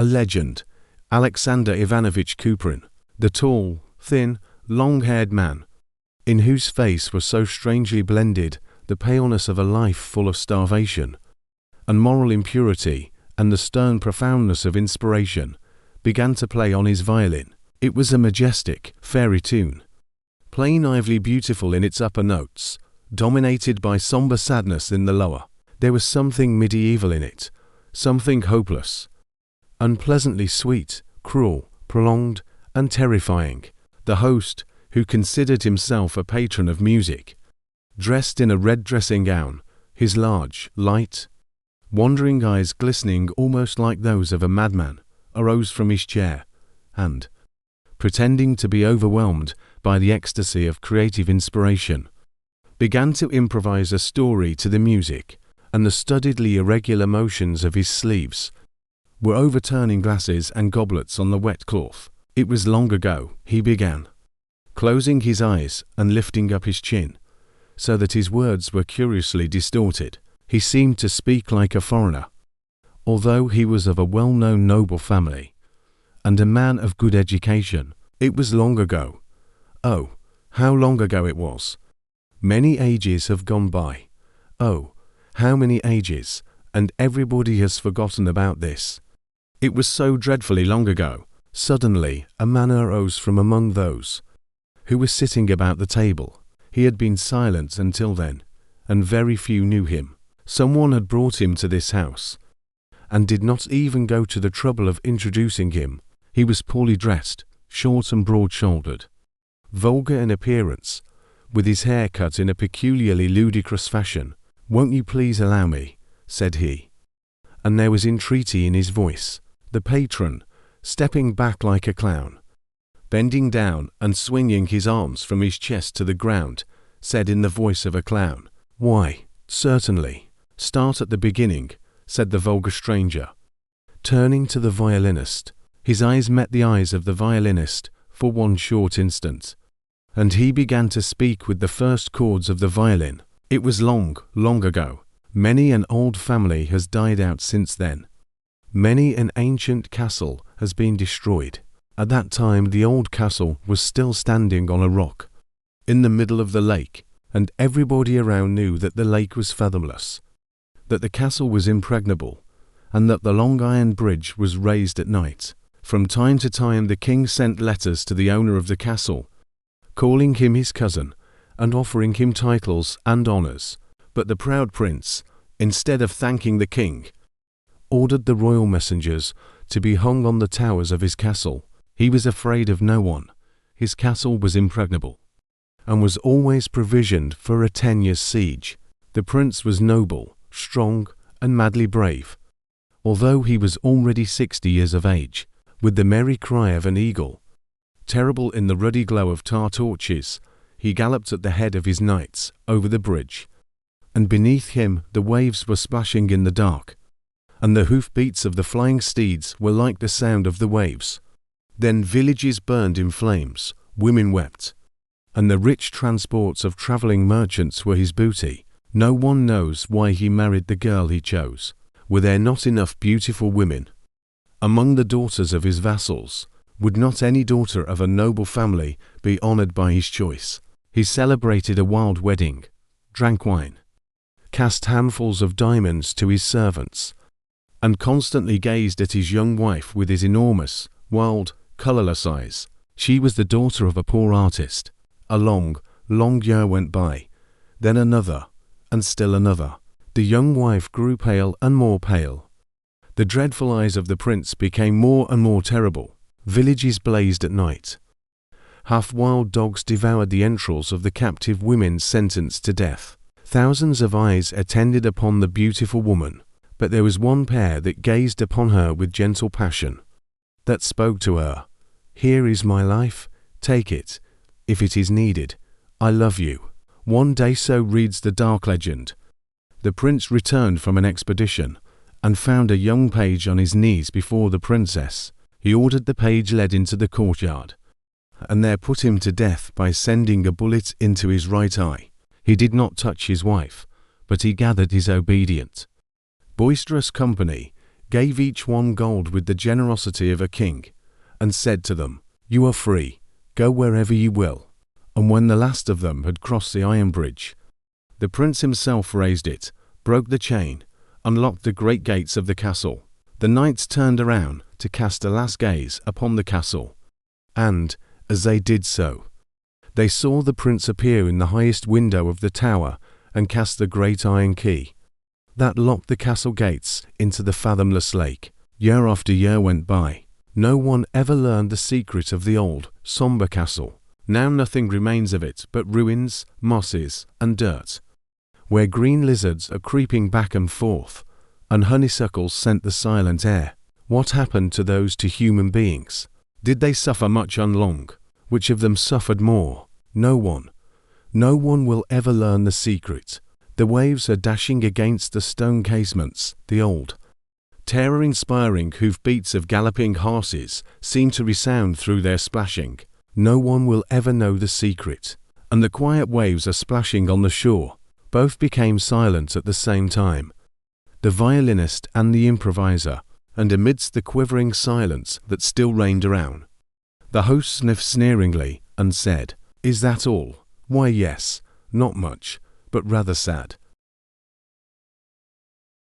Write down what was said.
A legend, Aleksandr Ivanovich Kuprin, the tall, thin, long-haired man, in whose face was so strangely blended the paleness of a life full of starvation and moral impurity and the stern profoundness of inspiration, began to play on his violin. It was a majestic, fairy tune, plain naively beautiful in its upper notes, dominated by somber sadness in the lower. There was something medieval in it, something hopeless, unpleasantly sweet, cruel, prolonged, and terrifying. The host, who considered himself a patron of music, dressed in a red dressing gown, his large, light, wandering eyes glistening almost like those of a madman, arose from his chair, and, pretending to be overwhelmed by the ecstasy of creative inspiration, began to improvise a story to the music, and the studiedly irregular motions of his sleeves were overturning glasses and goblets on the wet cloth. It was long ago, he began, closing his eyes and lifting up his chin, so that his words were curiously distorted. He seemed to speak like a foreigner, although he was of a well-known noble family, and a man of good education. It was long ago. Oh, how long ago it was! Many ages have gone by. Oh, how many ages, and everybody has forgotten about this. It was so dreadfully long ago. Suddenly, a man arose from among those who were sitting about the table. He had been silent until then, and very few knew him. Someone had brought him to this house, and did not even go to the trouble of introducing him. He was poorly dressed, short and broad-shouldered, vulgar in appearance, with his hair cut in a peculiarly ludicrous fashion. "Won't you please allow me?" said he, and there was entreaty in his voice. The patron, stepping back like a clown, bending down and swinging his arms from his chest to the ground, said in the voice of a clown, "Why, certainly. Start at the beginning," said the vulgar stranger, turning to the violinist. His eyes met the eyes of the violinist for one short instant, and he began to speak with the first chords of the violin. It was long, long ago. Many an old family has died out since then. Many an ancient castle has been destroyed. At that time the old castle was still standing on a rock, in the middle of the lake, and everybody around knew that the lake was fathomless, that the castle was impregnable, and that the long iron bridge was raised at night. From time to time the king sent letters to the owner of the castle, calling him his cousin, and offering him titles and honors. But the proud prince, instead of thanking the king, ordered the royal messengers to be hung on the towers of his castle. He was afraid of no one. His castle was impregnable, and was always provisioned for a 10 years' siege. The prince was noble, strong, and madly brave, although he was already 60 years of age. With the merry cry of an eagle, terrible in the ruddy glow of tar torches, he galloped at the head of his knights over the bridge, and beneath him the waves were splashing in the dark, and the hoof-beats of the flying steeds were like the sound of the waves. Then villages burned in flames, women wept, and the rich transports of travelling merchants were his booty. No one knows why he married the girl he chose. Were there not enough beautiful women among the daughters of his vassals? Would not any daughter of a noble family be honoured by his choice? He celebrated a wild wedding, drank wine, cast handfuls of diamonds to his servants, and constantly gazed at his young wife with his enormous, wild, colourless eyes. She was the daughter of a poor artist. A long, long year went by, then another, and still another. The young wife grew pale and more pale. The dreadful eyes of the prince became more and more terrible. Villages blazed at night. Half-wild dogs devoured the entrails of the captive women sentenced to death. Thousands of eyes attended upon the beautiful woman, but there was one pair that gazed upon her with gentle passion, that spoke to her, "Here is my life, take it, if it is needed. I love you." One day, so reads the dark legend, the prince returned from an expedition, and found a young page on his knees before the princess. He ordered the page led into the courtyard, and there put him to death by sending a bullet into his right eye. He did not touch his wife, but he gathered his obedient, boisterous company, gave each one gold with the generosity of a king, and said to them, "You are free, go wherever you will." And when the last of them had crossed the iron bridge, the prince himself raised it, broke the chain, unlocked the great gates of the castle. The knights turned around to cast a last gaze upon the castle, and, as they did so, they saw the prince appear in the highest window of the tower and cast the great iron key that locked the castle gates into the fathomless lake. Year after year went by. No one ever learned the secret of the old, somber castle. Now nothing remains of it but ruins, mosses, and dirt, where green lizards are creeping back and forth, and honeysuckles scent the silent air. What happened to those two human beings? Did they suffer much and long? Which of them suffered more? No one. No one will ever learn the secret. The waves are dashing against the stone casements. The old, terror-inspiring hoofbeats of galloping horses seem to resound through their splashing. No one will ever know the secret. And the quiet waves are splashing on the shore. Both became silent at the same time, the violinist and the improviser, and amidst the quivering silence that still reigned around, the host sniffed sneeringly and said, "Is that all? Why, yes, not much, but rather sad."